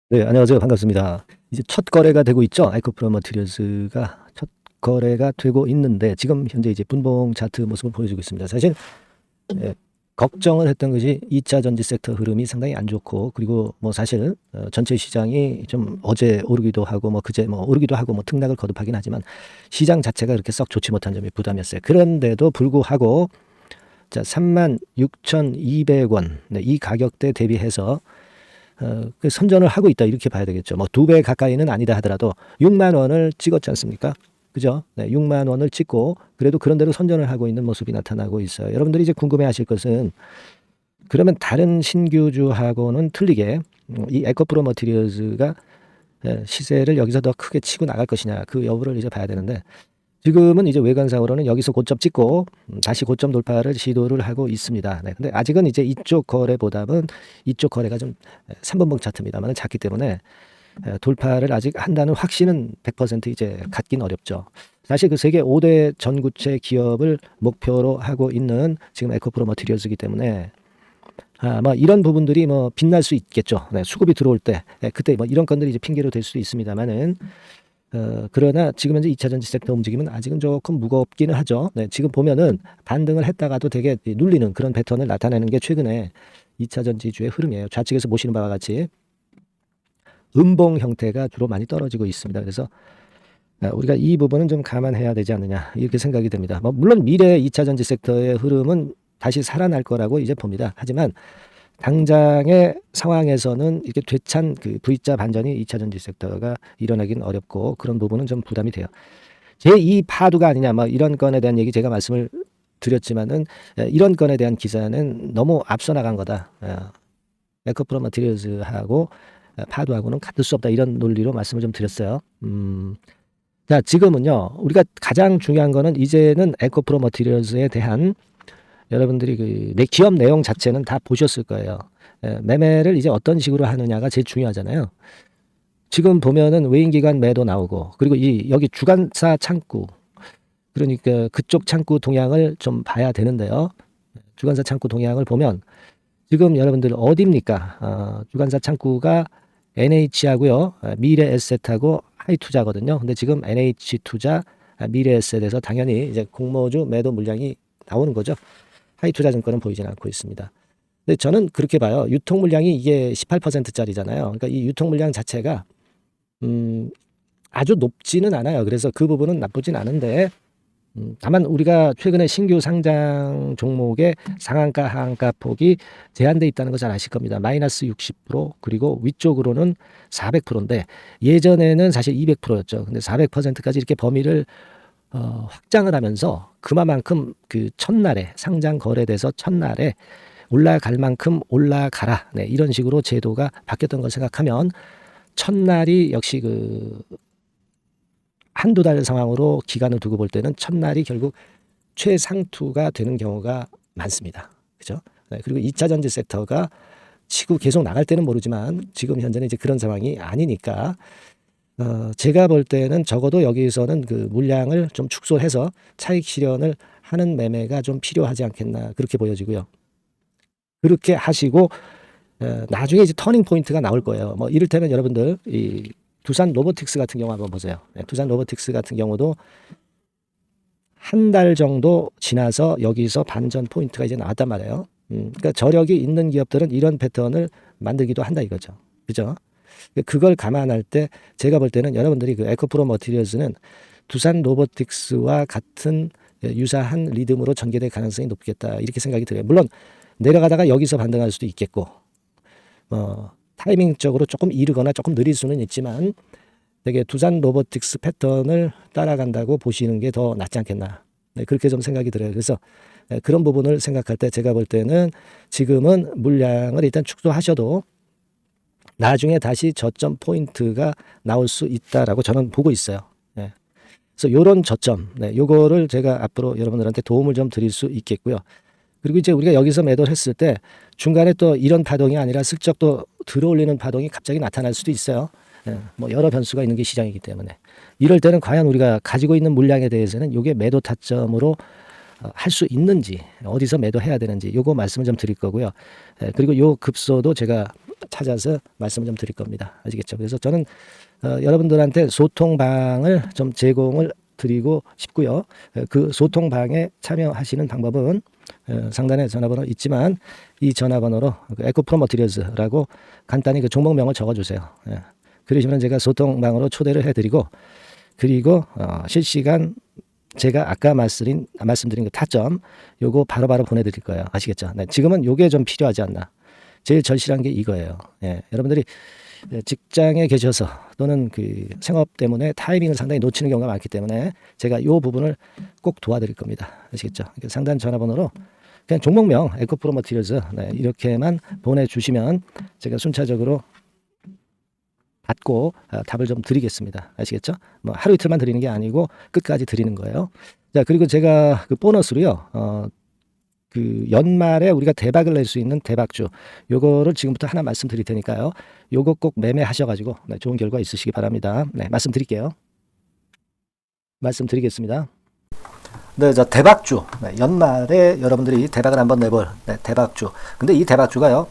네, 안녕하세요. 반갑습니다. 이제 첫 거래가 되고 있죠. 에코프로 머티리얼스가 첫 거래가 되고 있는데 지금 현재 이제 분봉 차트 모습을 보여주고 있습니다. 사실 예, 걱정을 했던 것이 2차 전지 섹터 흐름이 상당히 안 좋고, 그리고 뭐 사실 전체 시장이 좀 어제 오르기도 하고 뭐 그제 뭐 오르기도 하고 뭐 등락을 거듭하긴 하지만 시장 자체가 그렇게 썩 좋지 못한 점이 부담이었어요. 그런데도 불구하고 자, 36,200원, 네, 이 가격대 대비해서 그 선전을 하고 있다 이렇게 봐야 되겠죠. 뭐 2배 가까이는 아니다 하더라도 6만 원을 찍었지 않습니까? 그죠? 네, 6만 원을 찍고 그래도 그런 대로 선전을 하고 있는 모습이 나타나고 있어요. 여러분들이 이제 궁금해하실 것은 그러면 다른 신규주하고는 틀리게 이 에코프로 머티리얼즈가 시세를 여기서 더 크게 치고 나갈 것이냐 그 여부를 이제 봐야 되는데, 지금은 이제 외관상으로는 여기서 고점 찍고 다시 고점 돌파를 시도를 하고 있습니다. 네, 근데 아직은 이제 이쪽 거래보다는 이쪽 거래가 좀 3분봉 차트입니다만 작기 때문에 돌파를 아직 한다는 확신은 100% 이제 갖긴 어렵죠. 사실 그 세계 5대 전구체 기업을 목표로 하고 있는 지금 에코프로 머티리얼스이기 때문에 뭐 이런 부분들이 뭐 빛날 수 있겠죠. 네, 수급이 들어올 때 그때 뭐 이런 건들이 이제 핑계로 될 수 있습니다만은 그러나 지금 현재 2차 전지 섹터 움직임은 아직은 조금 무겁기는 하죠. 네, 지금 보면은 반등을 했다가도 되게 눌리는 그런 패턴을 나타내는 게 최근에 2차 전지주의 흐름이에요. 좌측에서 보시는 바와 같이 음봉 형태가 주로 많이 떨어지고 있습니다. 그래서 우리가 이 부분은 좀 감안해야 되지 않느냐 이렇게 생각이 됩니다. 뭐 물론 미래 2차 전지 섹터의 흐름은 다시 살아날 거라고 이제 봅니다. 하지만 당장의 상황에서는 이렇게 되찬 그 V자 반전이 2차 전지 섹터가 일어나긴 어렵고 그런 부분은 좀 부담이 돼요. 제2 파도가 아니냐 뭐 이런 건에 대한 얘기 제가 말씀을 드렸지만은 이런 건에 대한 기사는 너무 앞서 나간 거다. 에코프로 머티리얼즈하고 파도하고는 같을 수 없다 이런 논리로 말씀을 좀 드렸어요. 자, 지금은요 우리가 가장 중요한 거는 이제는 에코프로 머티리얼즈에 대한 여러분들이 그 기업 내용 자체는 다 보셨을 거예요. 매매를 이제 어떤 식으로 하느냐가 제일 중요하잖아요. 지금 보면은 외인기관 매도 나오고, 그리고 이 여기 주간사 창구, 그러니까 그쪽 창구 동향을 좀 봐야 되는데요. 주간사 창구 동향을 보면 지금 여러분들 어디입니까? 주간사 창구가 NH하고요, 미래에셋하고 하이투자거든요. 근데 지금 NH투자, 미래에셋에서 당연히 이제 공모주 매도 물량이 나오는 거죠. 하이투자증권은 보이진 않고 있습니다. 근데 저는 그렇게 봐요. 유통 물량이 이게 18%짜리잖아요. 그러니까 이 유통 물량 자체가 아주 높지는 않아요. 그래서 그 부분은 나쁘진 않은데, 다만 우리가 최근에 신규 상장 종목의 상한가 하한가 폭이 제한돼 있다는 거 잘 아실 겁니다. 마이너스 60% 그리고 위쪽으로는 400%인데 예전에는 사실 200%였죠. 근데 400%까지 이렇게 범위를 확장을 하면서 그만큼 그 첫날에 상장 거래돼서 첫날에 올라갈 만큼 올라가라. 네, 이런 식으로 제도가 바뀌었던 걸 생각하면 첫날이 역시 그 한두 달 상황으로 기간을 두고 볼 때는 첫날이 결국 최상투가 되는 경우가 많습니다. 그죠? 네, 그리고 2차 전지 섹터가 치고 계속 나갈 때는 모르지만 지금 현재는 이제 그런 상황이 아니니까 제가 볼 때는 적어도 여기서는 그 물량을 좀 축소해서 차익 실현을 하는 매매가 좀 필요하지 않겠나 그렇게 보여지고요. 그렇게 하시고 나중에 이제 터닝 포인트가 나올 거예요. 뭐 이를테면 여러분들 이 두산 로보틱스 같은 경우 한번 보세요. 두산 로보틱스 같은 경우도 한 달 정도 지나서 여기서 반전 포인트가 이제 나왔단 말이에요. 그러니까 저력이 있는 기업들은 이런 패턴을 만들기도 한다 이거죠. 그죠? 그걸 감안할 때 제가 볼 때는 여러분들이 그 에코프로 머티리얼스는 두산 로보틱스와 같은 유사한 리듬으로 전개될 가능성이 높겠다 이렇게 생각이 들어요. 물론 내려가다가 여기서 반등할 수도 있겠고 타이밍적으로 조금 이르거나 조금 느릴 수는 있지만 되게 두산 로보틱스 패턴을 따라간다고 보시는 게 더 낫지 않겠나. 네, 그렇게 좀 생각이 들어요. 그래서 그런 부분을 생각할 때 제가 볼 때는 지금은 물량을 일단 축소하셔도 나중에 다시 저점 포인트가 나올 수 있다라고 저는 보고 있어요. 네. 그래서 요런 저점, 네, 요거를 제가 앞으로 여러분들한테 도움을 좀 드릴 수 있겠고요. 그리고 이제 우리가 여기서 매도를 했을 때 중간에 또 이런 파동이 아니라 슬쩍 또 들어올리는 파동이 갑자기 나타날 수도 있어요. 뭐 여러 변수가 있는 게 시장이기 때문에 이럴 때는 과연 우리가 가지고 있는 물량에 대해서는 이게 매도 타점으로 할 수 있는지 어디서 매도해야 되는지 요거 말씀을 좀 드릴 거고요. 그리고 요 급소도 제가 찾아서 말씀을 좀 드릴 겁니다. 아시겠죠? 그래서 저는 여러분들한테 소통방을 좀 제공을 드리고 싶고요. 그 소통방에 참여하시는 방법은 상단에 전화번호 있지만 이 전화번호로 에코프로 머티리얼즈라고 간단히 그 종목명을 적어주세요. 그러시면 제가 소통방으로 초대를 해드리고, 그리고 실시간 제가 아까 말씀드린 그 타점 요거 바로바로 보내드릴 거예요. 아시겠죠? 네, 지금은 요게 좀 필요하지 않나. 제일 절실한 게 이거예요. 여러분들이 직장에 계셔서 또는 그 생업 때문에 타이밍을 상당히 놓치는 경우가 많기 때문에 제가 요 부분을 꼭 도와드릴 겁니다. 아시겠죠? 상단 전화번호로 그냥 종목명 에코프로 머티리얼즈 이렇게만 보내주시면 제가 순차적으로 받고 답을 좀 드리겠습니다. 아시겠죠? 뭐 하루 이틀만 드리는 게 아니고 끝까지 드리는 거예요. 자, 그리고 제가 그 보너스로요. 그 연말에 우리가 대박을 낼 수 있는 대박주, 요거를 지금부터 하나 말씀드릴 테니까요. 요거 꼭 매매하셔가지고 좋은 결과 있으시기 바랍니다. 네, 말씀드릴게요. 말씀드리겠습니다. 네, 저 대박주. 연말에 여러분들이 대박을 한번 내볼 대박주. 근데 이 대박주가요,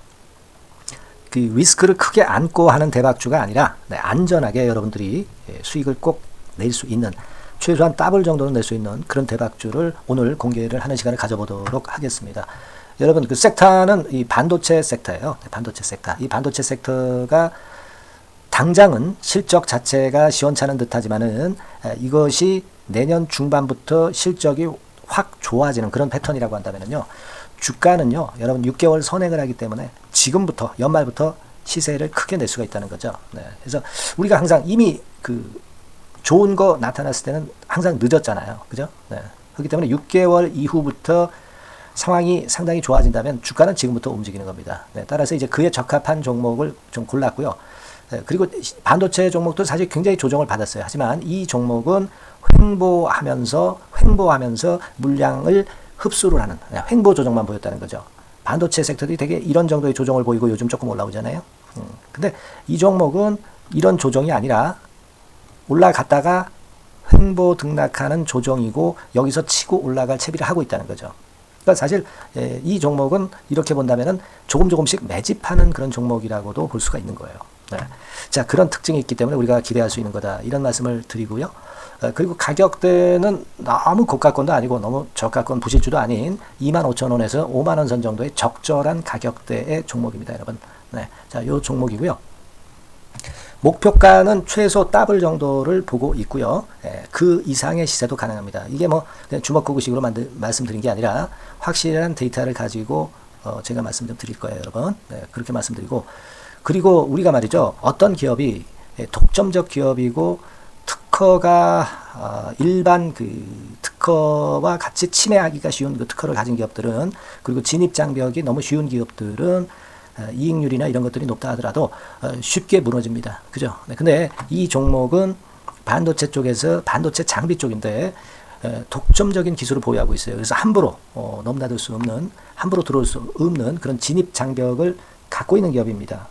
그 리스크를 크게 안고 하는 대박주가 아니라 안전하게 여러분들이 수익을 꼭 낼 수 있는, 최소한 더블 정도는 낼 수 있는 그런 대박주를 오늘 공개를 하는 시간을 가져보도록 하겠습니다. 여러분, 그 섹터는 이 반도체 섹터예요. 반도체 섹터. 이 반도체 섹터가 당장은 실적 자체가 시원찮은 듯하지만은 이것이 내년 중반부터 실적이 확 좋아지는 그런 패턴이라고 한다면요. 주가는요, 여러분 6개월 선행을 하기 때문에 지금부터 연말부터 시세를 크게 낼 수가 있다는 거죠. 그래서 우리가 항상 이미 그 좋은 거 나타났을 때는 항상 늦었잖아요. 그죠? 그렇기 때문에 6개월 이후부터 상황이 상당히 좋아진다면 주가는 지금부터 움직이는 겁니다. 따라서 이제 그에 적합한 종목을 좀 골랐고요. 그리고 반도체 종목도 사실 굉장히 조정을 받았어요. 하지만 이 종목은 횡보하면서 물량을 흡수를 하는 횡보 조정만 보였다는 거죠. 반도체 섹터들이 되게 이런 정도의 조정을 보이고 요즘 조금 올라오잖아요. 근데 이 종목은 이런 조정이 아니라 올라갔다가 횡보 등락하는 조정이고 여기서 치고 올라갈 채비를 하고 있다는 거죠. 그러니까 사실 이 종목은 이렇게 본다면은 조금씩 매집하는 그런 종목이라고도 볼 수가 있는 거예요. 자, 그런 특징이 있기 때문에 우리가 기대할 수 있는 거다, 이런 말씀을 드리고요. 그리고 가격대는 너무 고가권도 아니고 너무 저가권 부실주도 아닌 25,000원에서 50,000원 선 정도의 적절한 가격대의 종목입니다, 여러분. 자, 요 종목이고요. 목표가는 최소 더블 정도를 보고 있고요. 그 이상의 시세도 가능합니다. 이게 뭐 주먹구구식으로 말씀드린 게 아니라 확실한 데이터를 가지고 제가 말씀 좀 드릴 거예요, 여러분. 그렇게 말씀드리고, 그리고 우리가 말이죠, 어떤 기업이 독점적 기업이고 특허가 일반 그 특허와 같이 침해하기가 쉬운 그 특허를 가진 기업들은, 그리고 진입 장벽이 너무 쉬운 기업들은 이익률이나 이런 것들이 높다 하더라도 쉽게 무너집니다. 그죠? 근데 이 종목은 반도체 쪽에서 반도체 장비 쪽인데 독점적인 기술을 보유하고 있어요. 그래서 함부로 넘나들 수 없는, 함부로 들어올 수 없는 그런 진입 장벽을 갖고 있는 기업입니다.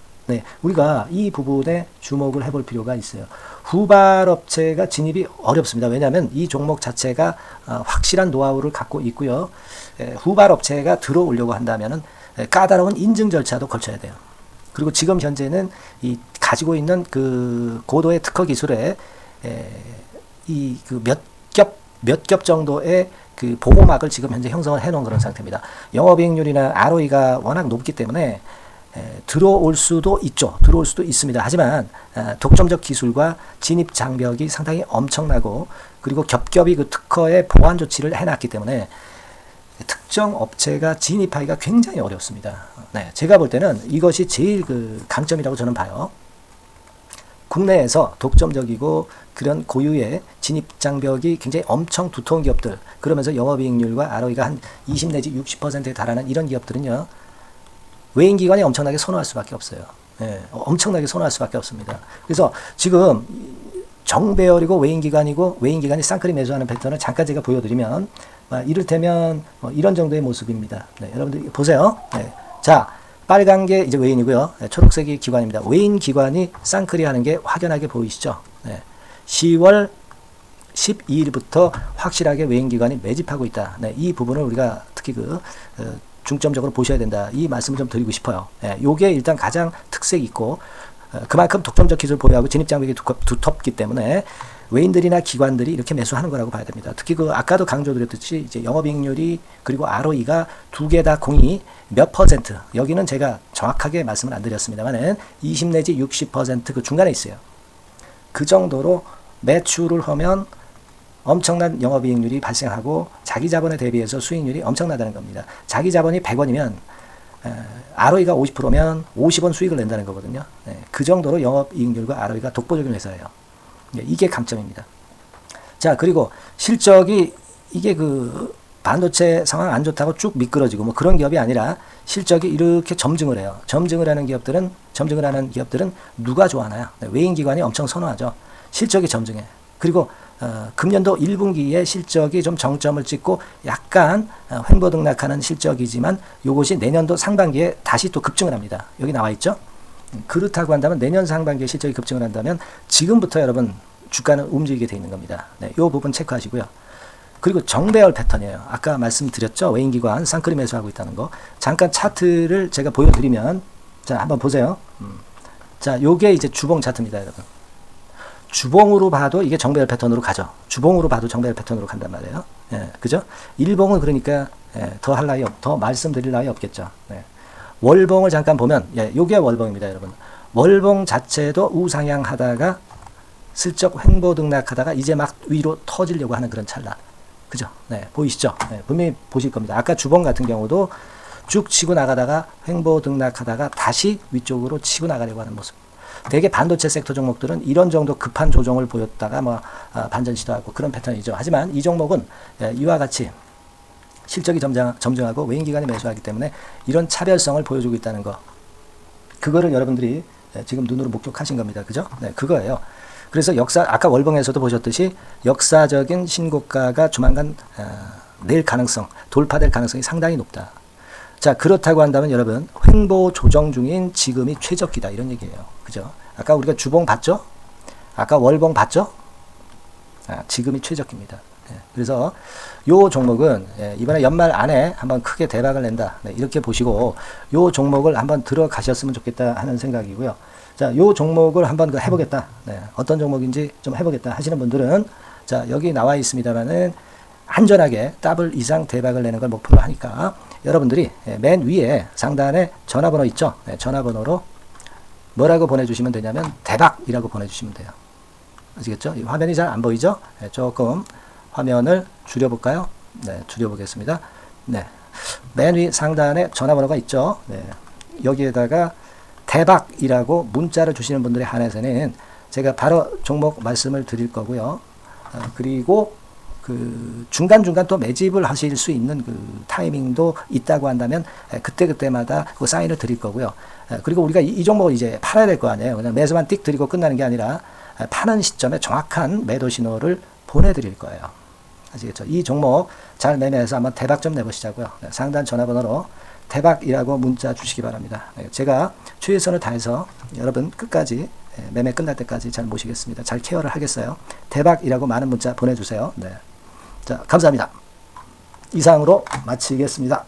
우리가 이 부분에 주목을 해볼 필요가 있어요. 후발업체가 진입이 어렵습니다. 왜냐하면 이 종목 자체가 확실한 노하우를 갖고 있고요. 후발업체가 들어오려고 한다면은 까다로운 인증 절차도 거쳐야 돼요. 그리고 지금 현재는 이 가지고 있는 그 고도의 특허 기술에 이 그 몇 겹 정도의 그 보호막을 지금 현재 형성을 해놓은 그런 상태입니다. 영업이익률이나 ROE가 워낙 높기 때문에 들어올 수도 있죠. 들어올 수도 있습니다. 하지만 독점적 기술과 진입 장벽이 상당히 엄청나고, 그리고 겹겹이 그 특허의 보완 조치를 해놨기 때문에 특정 업체가 진입하기가 굉장히 어렵습니다. 제가 볼 때는 이것이 제일 그 강점이라고 저는 봐요. 국내에서 독점적이고 그런 고유의 진입 장벽이 굉장히 엄청 두터운 기업들, 그러면서 영업이익률과 ROE가 한 20 내지 60%에 달하는 이런 기업들은요, 외인기관이 엄청나게 선호할 수밖에 없어요. 엄청나게 선호할 수밖에 없습니다. 그래서 지금 정배열이고 외인기관이 쌍끌이 매수하는 패턴을 잠깐 제가 보여드리면 이를테면 이런 정도의 모습입니다. 여러분들 보세요. 자, 빨간 게 이제 외인이고요. 초록색이 기관입니다. 외인 기관이 쌍끌이 하는 게 확연하게 보이시죠? 10월 12일부터 확실하게 외인 기관이 매집하고 있다. 이 부분을 우리가 특히 중점적으로 보셔야 된다. 이 말씀을 좀 드리고 싶어요. 예, 요게 일단 가장 특색이 있고 그만큼 독점적 기술을 보유하고 진입장벽이 두텁기 때문에 외인들이나 기관들이 이렇게 매수하는 거라고 봐야 됩니다. 특히 그 아까도 강조드렸듯이 이제 영업이익률이 그리고 ROE가 두 개 다 공이 몇 퍼센트, 여기는 제가 정확하게 말씀을 안 드렸습니다만은 20 내지 60% 그 중간에 있어요. 그 정도로 매출을 하면 엄청난 영업이익률이 발생하고 자기 자본에 대비해서 수익률이 엄청나다는 겁니다. 자기 자본이 100원이면 ROE가 50%면 50원 수익을 낸다는 거거든요. 그 정도로 영업이익률과 ROE가 독보적인 회사예요. 이게 강점입니다. 자, 그리고 실적이 이게 그 반도체 상황 안 좋다고 쭉 미끄러지고 뭐 그런 기업이 아니라 실적이 이렇게 점증을 해요. 점증을 하는 기업들은 누가 좋아하나요? 외인 기관이 엄청 선호하죠. 실적이 점증해. 그리고 금년도 1분기에 실적이 좀 정점을 찍고 약간 횡보등락하는 실적이지만 이것이 내년도 상반기에 다시 또 급증을 합니다. 여기 나와 있죠. 그렇다고 한다면 내년 상반기에 실적이 급증을 한다면 지금부터 여러분 주가는 움직이게 돼 있는 겁니다. 네, 이 부분 체크하시고요. 그리고 정배열 패턴이에요. 아까 말씀드렸죠. 외인기관 쌍끌이 매수하고 있다는 거. 잠깐 차트를 제가 보여드리면 자 한번 보세요. 자, 요게 이제 주봉 차트입니다, 여러분. 주봉으로 봐도 이게 정배열 패턴으로 가죠. 주봉으로 봐도 정배열 패턴으로 간단 말이에요. 예, 그죠? 일봉은 그러니까 더 할 나위 더 말씀드릴 나위 없겠죠. 네. 월봉을 잠깐 보면 요게 월봉입니다, 여러분. 월봉 자체도 우상향하다가 슬쩍 횡보등락하다가 이제 막 위로 터지려고 하는 그런 찰나. 그죠? 네, 보이시죠? 네, 분명히 보실 겁니다. 아까 주봉 같은 경우도 쭉 치고 나가다가 횡보등락하다가 다시 위쪽으로 치고 나가려고 하는 모습. 대개 반도체 섹터 종목들은 이런 정도 급한 조정을 보였다가 뭐 반전 시도하고 그런 패턴이죠. 하지만 이 종목은 이와 같이 실적이 점증하고 외인기관이 매수하기 때문에 이런 차별성을 보여주고 있다는 거. 그거를 여러분들이 지금 눈으로 목격하신 겁니다. 그죠? 네, 그거예요. 그래서 아까 월봉에서도 보셨듯이 역사적인 신고가가 조만간 낼 가능성, 돌파될 가능성이 상당히 높다. 자, 그렇다고 한다면 여러분 횡보 조정 중인 지금이 최적기다 이런 얘기예요. 그죠? 아까 우리가 주봉 봤죠? 아까 월봉 봤죠? 지금이 최적기입니다. 그래서 요 종목은 이번에 연말 안에 한번 크게 대박을 낸다. 이렇게 보시고 요 종목을 한번 들어가셨으면 좋겠다 하는 생각이고요. 자, 요 종목을 한번 해보겠다. 어떤 종목인지 좀 해보겠다 하시는 분들은 자, 여기 나와 있습니다만은 안전하게 더블 이상 대박을 내는 걸 목표로 하니까 여러분들이 맨 위에 상단에 전화번호 있죠? 전화번호로 뭐라고 보내주시면 되냐면 대박이라고 보내주시면 돼요. 아시겠죠? 이 화면이 잘 안 보이죠? 조금 화면을 줄여볼까요? 네, 줄여보겠습니다. 네, 맨 위 상단에 전화번호가 있죠? 네, 여기에다가 대박이라고 문자를 주시는 분들에 한해서는 제가 바로 종목 말씀을 드릴 거고요. 그리고 그 중간중간 또 매집을 하실 수 있는 그 타이밍도 있다고 한다면 그때그때마다 그 사인을 드릴 거고요. 그리고 우리가 이 종목을 이제 팔아야 될 거 아니에요. 그냥 매수만 띡 드리고 끝나는 게 아니라 파는 시점에 정확한 매도 신호를 보내드릴 거예요. 아시겠죠? 이 종목 잘 매매해서 한번 대박 좀 내보시자고요. 상단 전화번호로 대박이라고 문자 주시기 바랍니다. 제가 최선을 다해서 여러분 끝까지 매매 끝날 때까지 잘 모시겠습니다. 잘 케어를 하겠어요. 대박이라고 많은 문자 보내주세요. 네. 자, 감사합니다. 이상으로 마치겠습니다.